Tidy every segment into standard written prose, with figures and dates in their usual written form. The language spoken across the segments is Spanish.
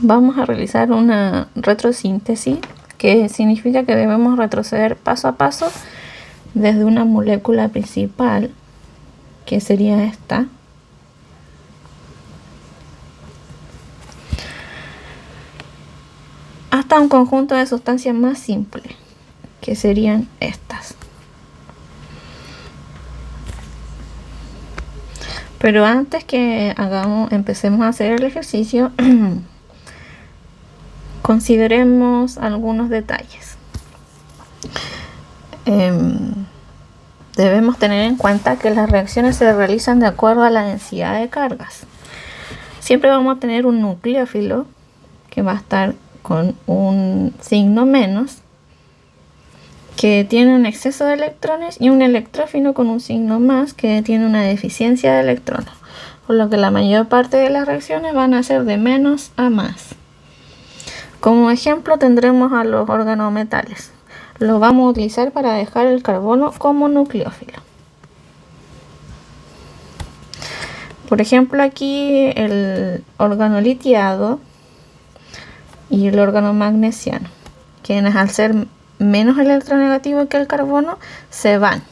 vamos a realizar una retrosíntesis, que significa que debemos retroceder paso a paso desde una molécula principal, que sería esta, hasta un conjunto de sustancias más simples, que serían estas. Pero antes que empecemos a hacer el ejercicio, consideremos algunos detalles. Debemos tener en cuenta que las reacciones se realizan de acuerdo a la densidad de cargas. Siempre vamos a tener un nucleófilo que va a estar con un signo menos, que tiene un exceso de electrones, y un electrófilo con un signo más, que tiene una deficiencia de electrones, por lo que la mayor parte de las reacciones van a ser de menos a más. Como ejemplo tendremos a los organometales. Los vamos a utilizar para dejar el carbono como nucleófilo. Por ejemplo, aquí el organolitiado y el organomagnesiano, quienes al ser menos electronegativo que el carbono se van,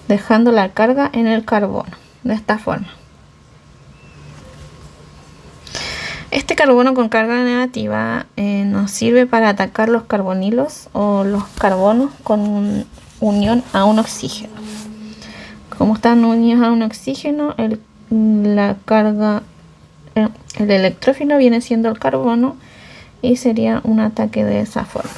dejando la carga en el carbono de esta forma. Este carbono con carga negativa nos sirve para atacar los carbonilos o los carbonos con unión a un oxígeno. Como están unidos a un oxígeno, el electrófilo viene siendo el carbono y sería un ataque de esa forma.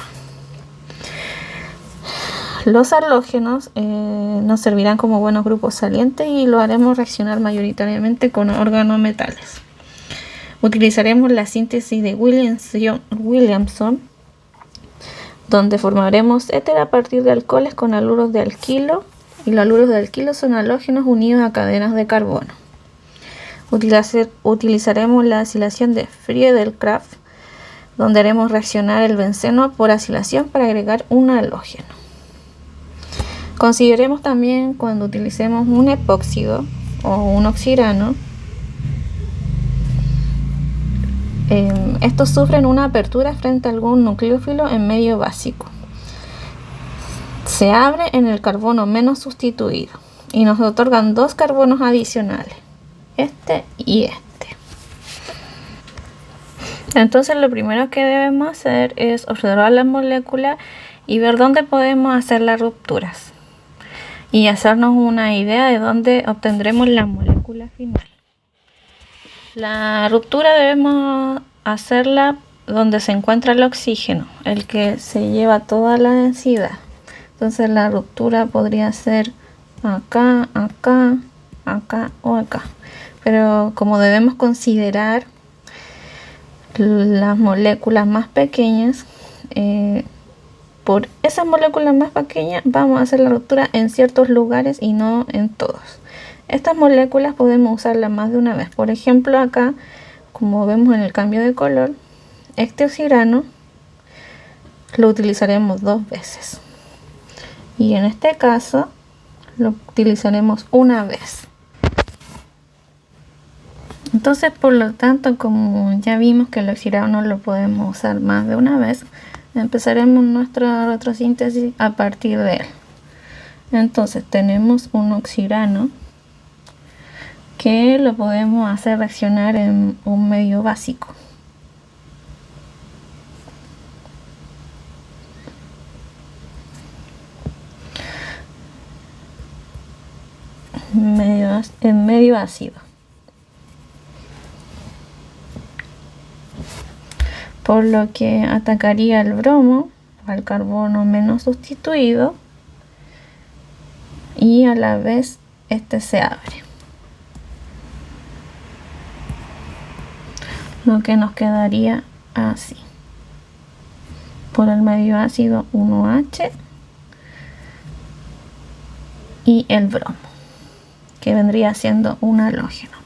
Los halógenos nos servirán como buenos grupos salientes y lo haremos reaccionar mayoritariamente con organometales. Utilizaremos la síntesis de Williamson, donde formaremos éter a partir de alcoholes con haluros de alquilo, y los haluros de alquilo son halógenos unidos a cadenas de carbono. Utilizaremos la acilación de Friedel-Crafts, donde haremos reaccionar el benceno por acilación para agregar un halógeno. Consideremos también cuando utilicemos un epóxido o un oxirano. Estos sufren una apertura frente a algún nucleófilo en medio básico. Se abre en el carbono menos sustituido y nos otorgan dos carbonos adicionales, este y este. Entonces lo primero que debemos hacer es observar la molécula y ver dónde podemos hacer las rupturas y hacernos una idea de dónde obtendremos la molécula final. La ruptura debemos hacerla donde se encuentra el oxígeno, el que se lleva toda la densidad. Entonces la ruptura podría ser acá, acá, acá o acá. Pero como debemos considerar las moléculas más pequeñas, por esas moléculas más pequeñas vamos a hacer la ruptura en ciertos lugares y no en todos. Estas moléculas podemos usarlas más de una vez. Por ejemplo, acá, como vemos en el cambio de color, este oxirano lo utilizaremos 2 veces. Y en este caso lo utilizaremos una vez. Entonces, por lo tanto, como ya vimos que el oxirano lo podemos usar más de una vez, empezaremos nuestra retrosíntesis a partir de él. Entonces, tenemos un oxirano que lo podemos hacer reaccionar en un medio básico. En medio ácido. Por lo que atacaría el bromo, al carbono menos sustituido, y a la vez este se abre. Lo que nos quedaría así. Por el medio ácido 1H y el bromo, que vendría siendo un halógeno.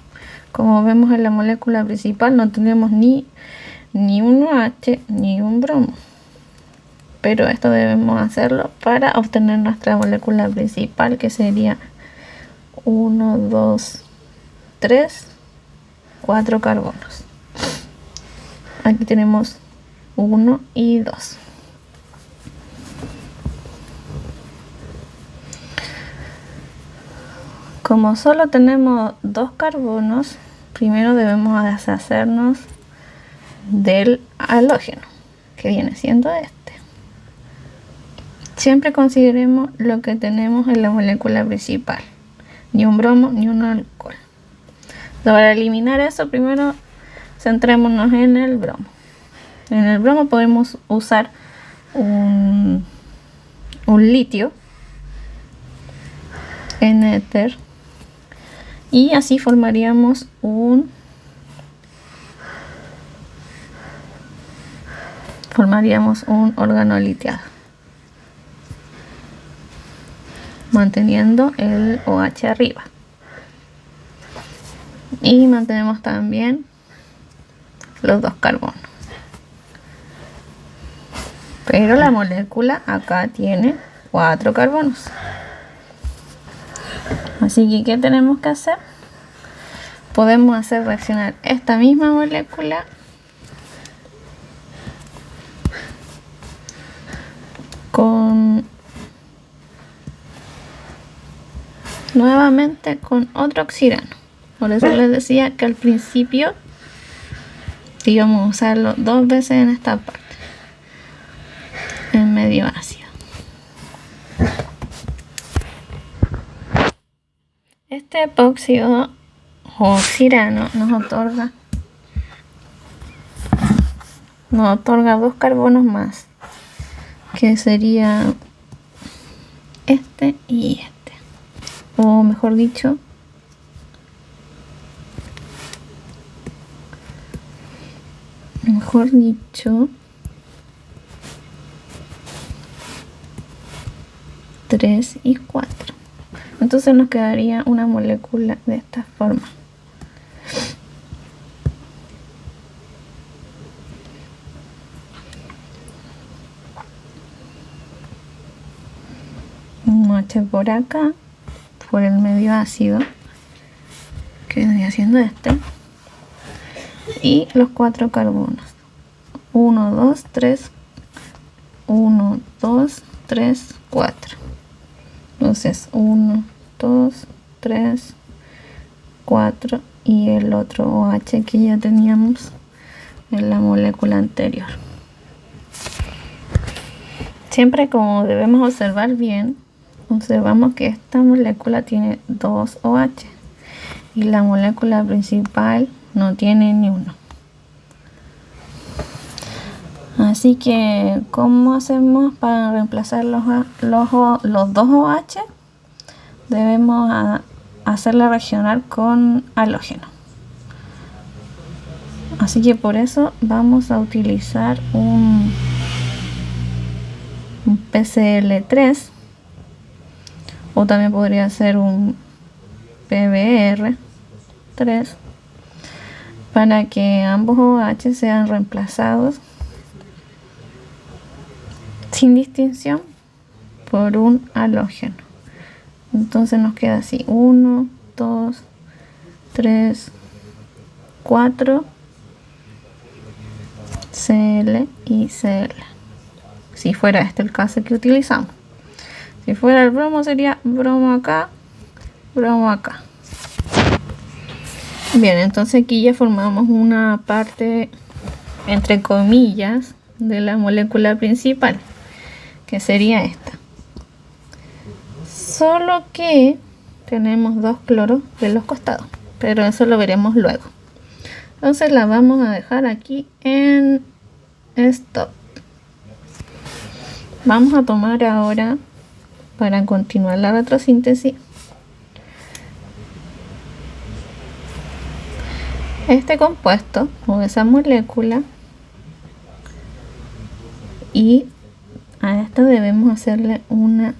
Como vemos en la molécula principal no tenemos ni un OH ni un bromo, pero esto debemos hacerlo para obtener nuestra molécula principal, que sería 1, 2, 3, 4 carbonos. Aquí tenemos 1 y 2. Como solo tenemos 2 carbonos, primero debemos deshacernos del halógeno, que viene siendo este. Siempre consideremos lo que tenemos en la molécula principal, ni un bromo ni un alcohol. Para eliminar eso, primero centrémonos en el bromo. En el bromo podemos usar un litio en éter y así formaríamos un órgano litiado, manteniendo el OH arriba. Y mantenemos también los 2 carbonos. Pero la molécula acá tiene 4 carbonos. Así que, ¿qué tenemos que hacer? Podemos hacer reaccionar esta misma molécula nuevamente con otro oxirano. Por eso les decía que al principio íbamos a usarlo 2 veces en esta parte, en medio ácido. Este epóxido o oxirano nos otorga 2 carbonos más, que sería este y este, o mejor dicho, tres y 4. Entonces nos quedaría una molécula de esta forma. Un H por acá, por el medio ácido, que vendría siendo este, y los 4 carbonos. 1, 2, 3, 1, 2, 3, 4. Entonces 1, 2, 3, 4 y el otro OH que ya teníamos en la molécula anterior. Siempre, como debemos observar bien, observamos que esta molécula tiene 2 OH y la molécula principal no tiene ni uno. Así que, ¿cómo hacemos para reemplazar los 2 OH? Debemos hacerla reaccionar con halógeno. Así que por eso vamos a utilizar un PCl3, o también podría ser un PBr3, para que ambos OH sean reemplazados sin distinción por un halógeno. Entonces nos queda así: 1, 2, 3, 4, Cl y Cl. Si fuera este el caso que utilizamos. Si fuera el bromo, sería bromo acá, bromo acá. Bien, entonces aquí ya formamos una parte, entre comillas, de la molécula principal, que sería esta. Solo que tenemos 2 cloros en los costados, pero eso lo veremos luego. Entonces la vamos a dejar aquí en stop. Vamos a tomar ahora, para continuar la retrosíntesis, este compuesto o esa molécula, y a esta debemos hacerle una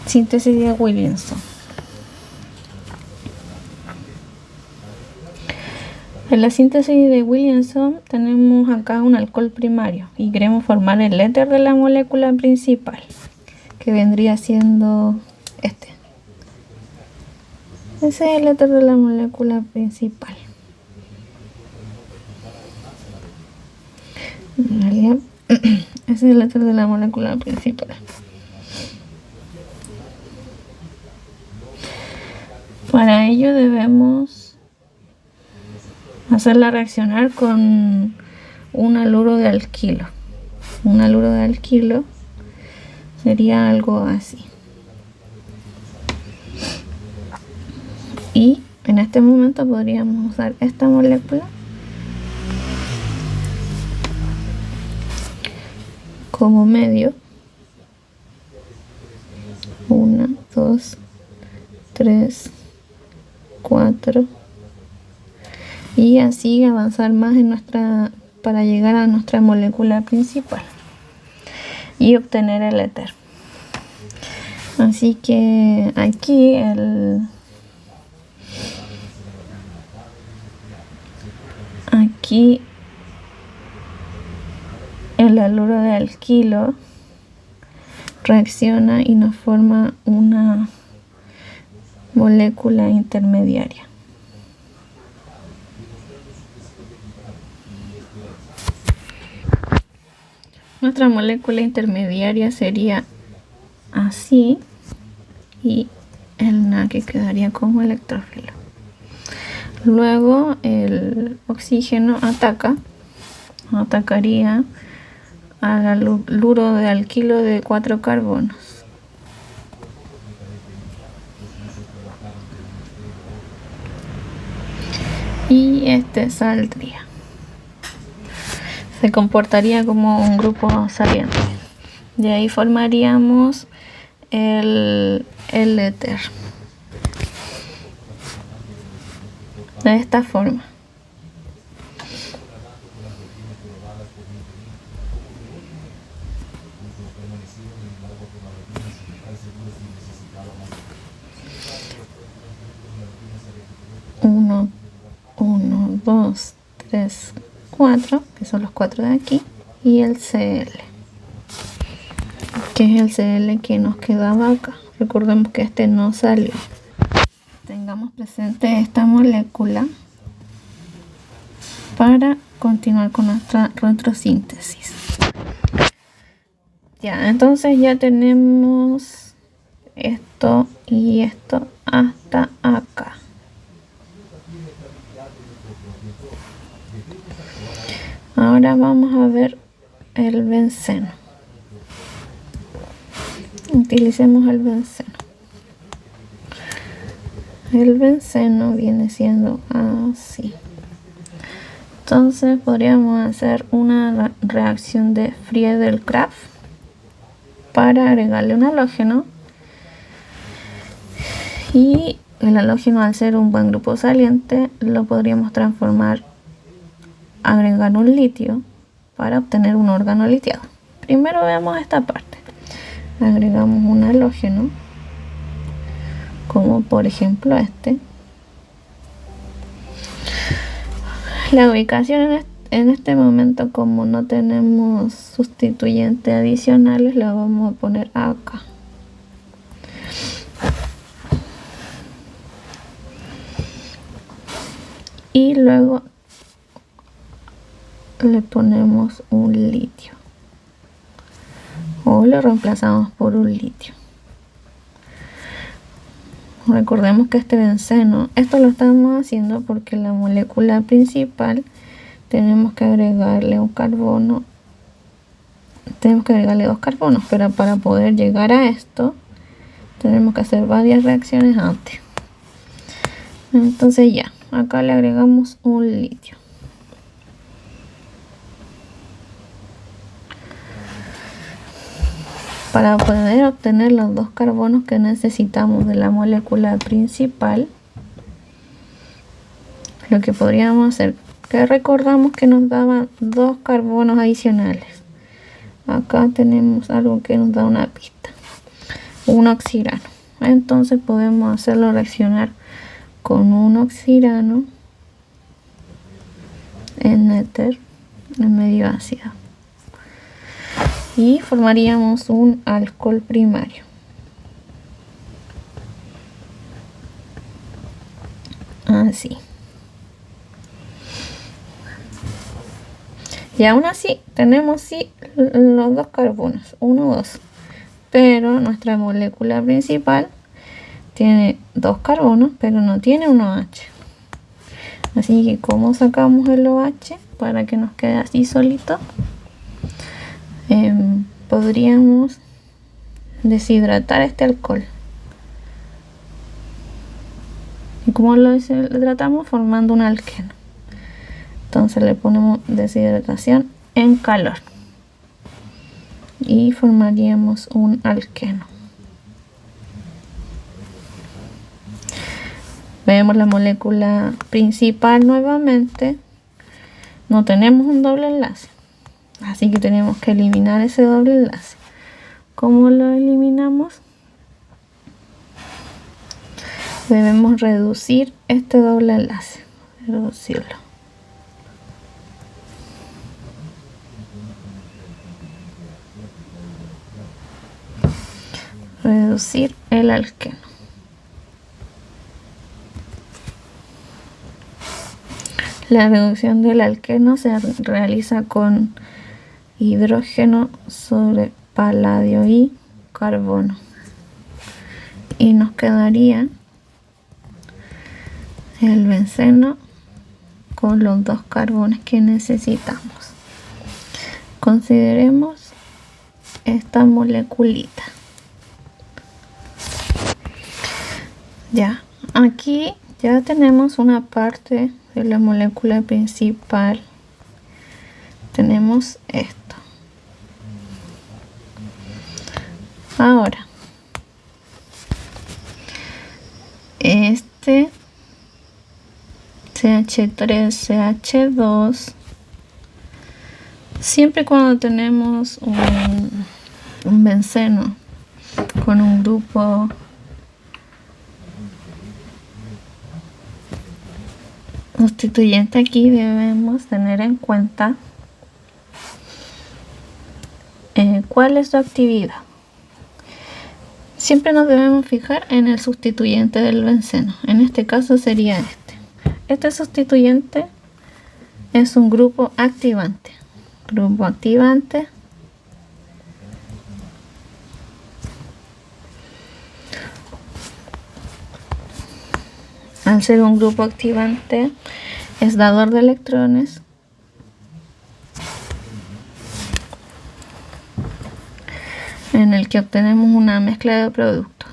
síntesis de Williamson. En la síntesis de Williamson tenemos acá un alcohol primario y queremos formar el éter de la molécula principal, que vendría siendo este. Ese es el éter de la molécula principal. En realidad, ese es el éter de la molécula principal. Para ello debemos hacerla reaccionar con un haluro de alquilo. Un haluro de alquilo sería algo así. Y en este momento podríamos usar esta molécula como medio. 1, 2, 3, 4. Y así avanzar más para llegar a nuestra molécula principal y obtener el éter. Así que aquí el haluro de alquilo reacciona y nos forma una molécula intermediaria. Nuestra molécula intermediaria sería así y el NaCl quedaría como electrófilo. Luego el oxígeno atacaría al haluro de alquilo de 4 carbonos. Y este saldría. Se comportaría como un grupo saliente. De ahí formaríamos el éter. De esta forma. Uno, 2, 3, 4, que son los 4 de aquí, y el Cl, que es el Cl que nos quedaba acá. Recordemos que este no salió. Tengamos presente esta molécula para continuar con nuestra retrosíntesis. Ya, entonces ya tenemos esto y esto hasta acá. Ahora vamos a ver el benceno. Utilicemos el benceno. El benceno viene siendo así. Entonces podríamos hacer una reacción de Friedel-Crafts para agregarle un halógeno. Y el halógeno, al ser un buen grupo saliente, lo podríamos transformar, agregar un litio para obtener un órgano litiado. Primero veamos esta parte. Agregamos un halógeno, como por ejemplo este. La ubicación en este momento, como no tenemos sustituyentes adicionales, la vamos a poner acá. Y luego le ponemos un litio, o lo reemplazamos por un litio. Recordemos que este benceno, esto lo estamos haciendo porque la molécula principal tenemos que agregarle un carbono, tenemos que agregarle 2 carbonos, pero para poder llegar a esto tenemos que hacer varias reacciones antes. Entonces ya, acá le agregamos un litio. Para poder obtener los 2 carbonos que necesitamos de la molécula principal, lo que podríamos hacer, que recordamos que nos daban 2 carbonos adicionales. Acá tenemos algo que nos da una pista, un oxirano. Entonces podemos hacerlo reaccionar con un oxirano en éter en medio ácido. Y formaríamos un alcohol primario. Así. Y aún así tenemos sí los dos carbonos, 1, 2. Pero nuestra molécula principal tiene 2 carbonos, pero no tiene un OH. Así que, ¿cómo sacamos el OH para que nos quede así solito? Podríamos deshidratar este alcohol. ¿Y cómo lo deshidratamos? Formando un alqueno. Entonces le ponemos deshidratación en calor y formaríamos un alqueno. Vemos la molécula principal nuevamente. No tenemos un doble enlace, así que tenemos que eliminar ese doble enlace. ¿Cómo lo eliminamos? Debemos reducir este doble enlace. Reducirlo. Reducir el alqueno. La reducción del alqueno se realiza con hidrógeno sobre paladio y carbono. Y nos quedaría el benceno con los 2 carbones que necesitamos. Consideremos esta moleculita. Ya, aquí ya tenemos una parte de la molécula principal. Tenemos esto. Ahora, este CH3, CH2, siempre cuando tenemos un benceno con un grupo sustituyente, aquí debemos tener en cuenta cuál es su actividad. Siempre nos debemos fijar en el sustituyente del benceno. En este caso sería este. Este sustituyente es un grupo activante. Grupo activante. Al ser un grupo activante, es dador de electrones. En el que obtenemos una mezcla de productos.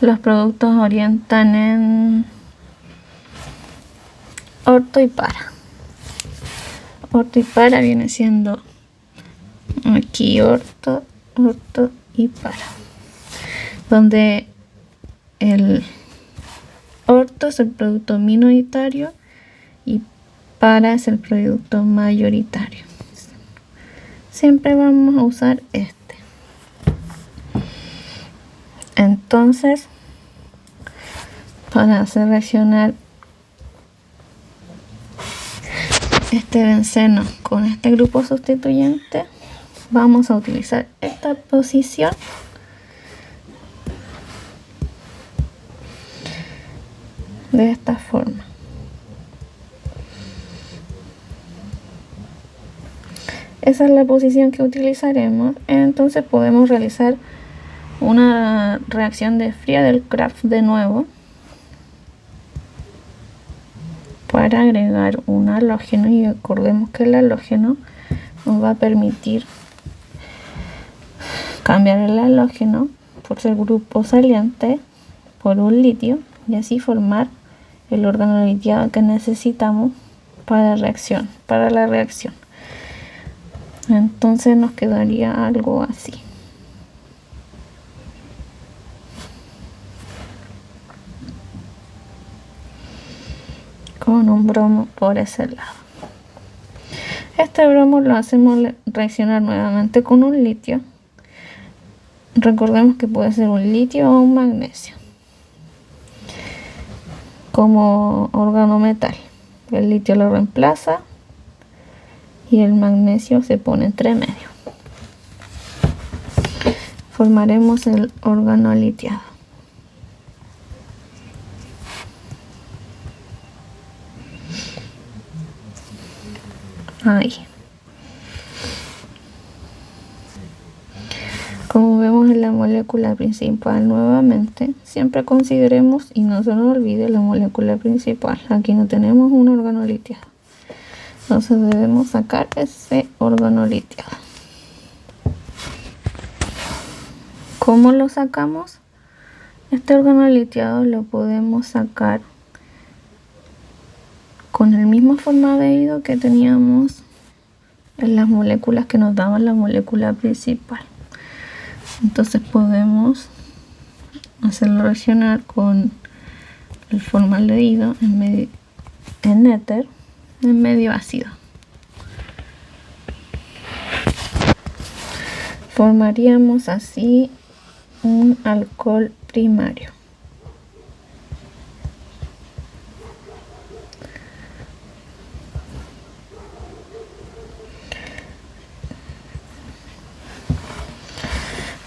Los productos orientan en orto y para. Orto y para viene siendo aquí orto y para. Donde el orto es el producto minoritario y para es el producto mayoritario. Siempre vamos a usar este. Entonces, para hacer reaccionar este benceno con este grupo sustituyente, vamos a utilizar esta posición de esta forma. Esa es la posición que utilizaremos. Entonces podemos realizar una reacción de fría del Kraft de nuevo para agregar un halógeno, y recordemos que el halógeno nos va a permitir cambiar el halógeno por ser grupo saliente por un litio y así formar el órgano litiado que necesitamos para la reacción. Entonces nos quedaría algo así. Con un bromo por ese lado. Este bromo lo hacemos reaccionar nuevamente con un litio. Recordemos que puede ser un litio o un magnesio como organometal. El litio lo reemplaza y el magnesio se pone entre medio. Formaremos el órgano litiado. Ahí. Como vemos en la molécula principal nuevamente, siempre consideremos y no se nos olvide la molécula principal. Aquí no tenemos un órgano litiado. Entonces debemos sacar ese órgano litiado. ¿Cómo lo sacamos? Este órgano litiado lo podemos sacar con el mismo formaldehído que teníamos en las moléculas que nos daban la molécula principal. Entonces podemos hacerlo reaccionar con el formaldehído en éter en medio ácido. Formaríamos así un alcohol primario.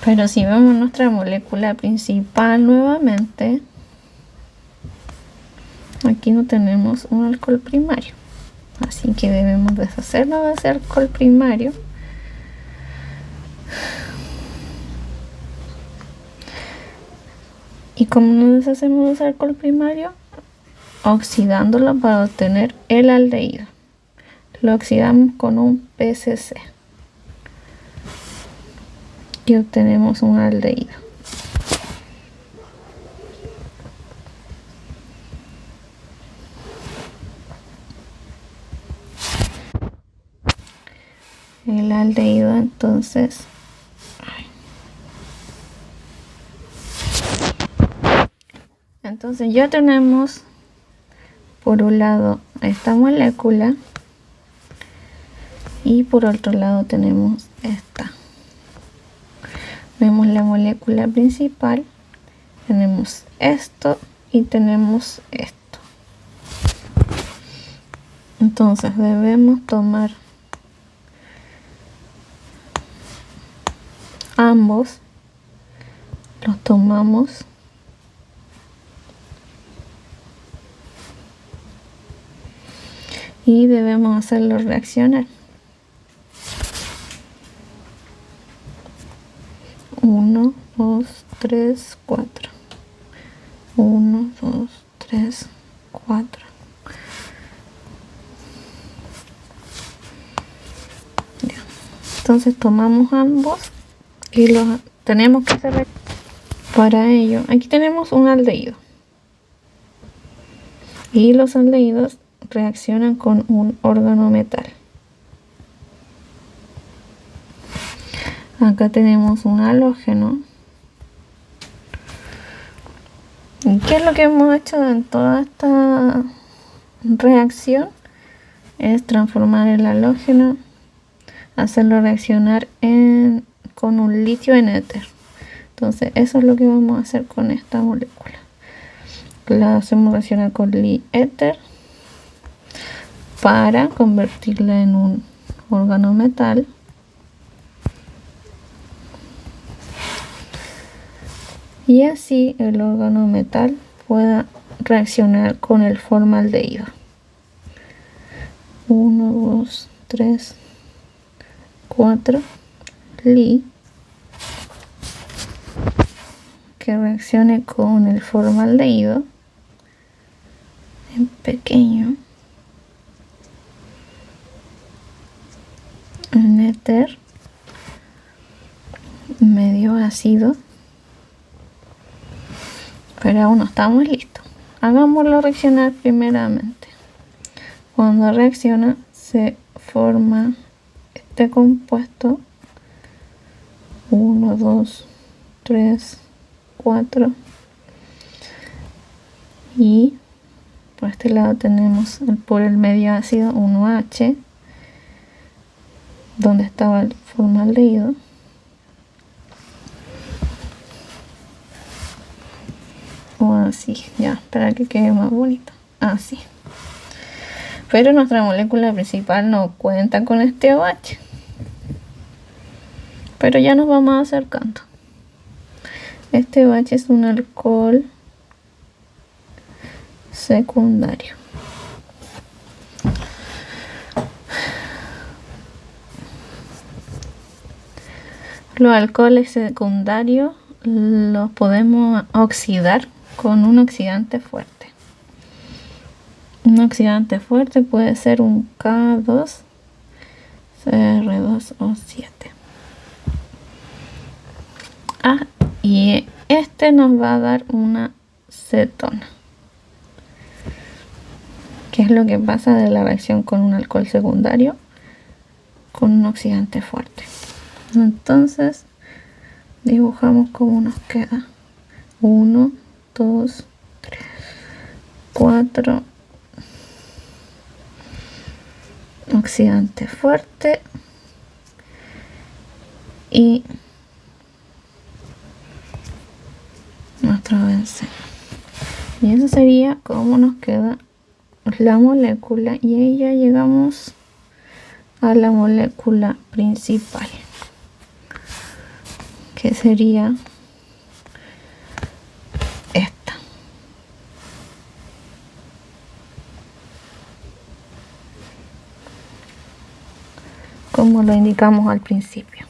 Pero si vemos nuestra molécula principal nuevamente, aquí no tenemos un alcohol primario. Así que debemos deshacernos de ese alcohol primario. ¿Y cómo nos deshacemos de ese alcohol primario? Oxidándolo para obtener el aldehído. Lo oxidamos con un PCC. Y obtenemos un aldehído. El aldehído entonces ya tenemos por un lado esta molécula y por otro lado tenemos esta. Vemos la molécula principal, tenemos esto y tenemos esto. Entonces debemos tomar ambos, los tomamos y debemos hacerlo reaccionar. 1, 2, 3, 4. 1, 2, 3, 4. Entonces tomamos ambos y los tenemos que hacer. Para ello, aquí tenemos un aldehído. Y los aldehídos reaccionan con un organometal. Acá tenemos un halógeno. ¿Y qué es lo que hemos hecho en toda esta reacción? Es transformar el halógeno, hacerlo reaccionar con un litio en éter. Entonces eso es lo que vamos a hacer con esta molécula. La hacemos reaccionar con éter para convertirla en un organometal. Y así el organometal pueda reaccionar con el formaldehído. 1, 2, 3, 4, Li, que reaccione con el formaldehído en pequeño, en éter medio ácido. Pero aún no estamos listos. Hagámoslo reaccionar primeramente. Cuando reacciona se forma este compuesto. 1, 2, 3, 4. Y por este lado tenemos por el medio ácido 1H, donde estaba el formaldehído. O así, ya, para que quede más bonito. Así. Pero nuestra molécula principal no cuenta con este OH. Pero ya nos vamos acercando. Este OH es un alcohol secundario. Los alcoholes secundarios los podemos oxidar con un oxidante fuerte. Un oxidante fuerte puede ser un K2, CR2O7. Y este nos va a dar una cetona. ¿Qué es lo que pasa de la reacción con un alcohol secundario con un oxidante fuerte? Entonces dibujamos cómo nos queda. 1, 2, 3, 4. Oxidante fuerte y nuestro benceno. Y eso sería cómo nos queda la molécula, y ahí ya llegamos a la molécula principal, que sería esta. Como lo indicamos al principio.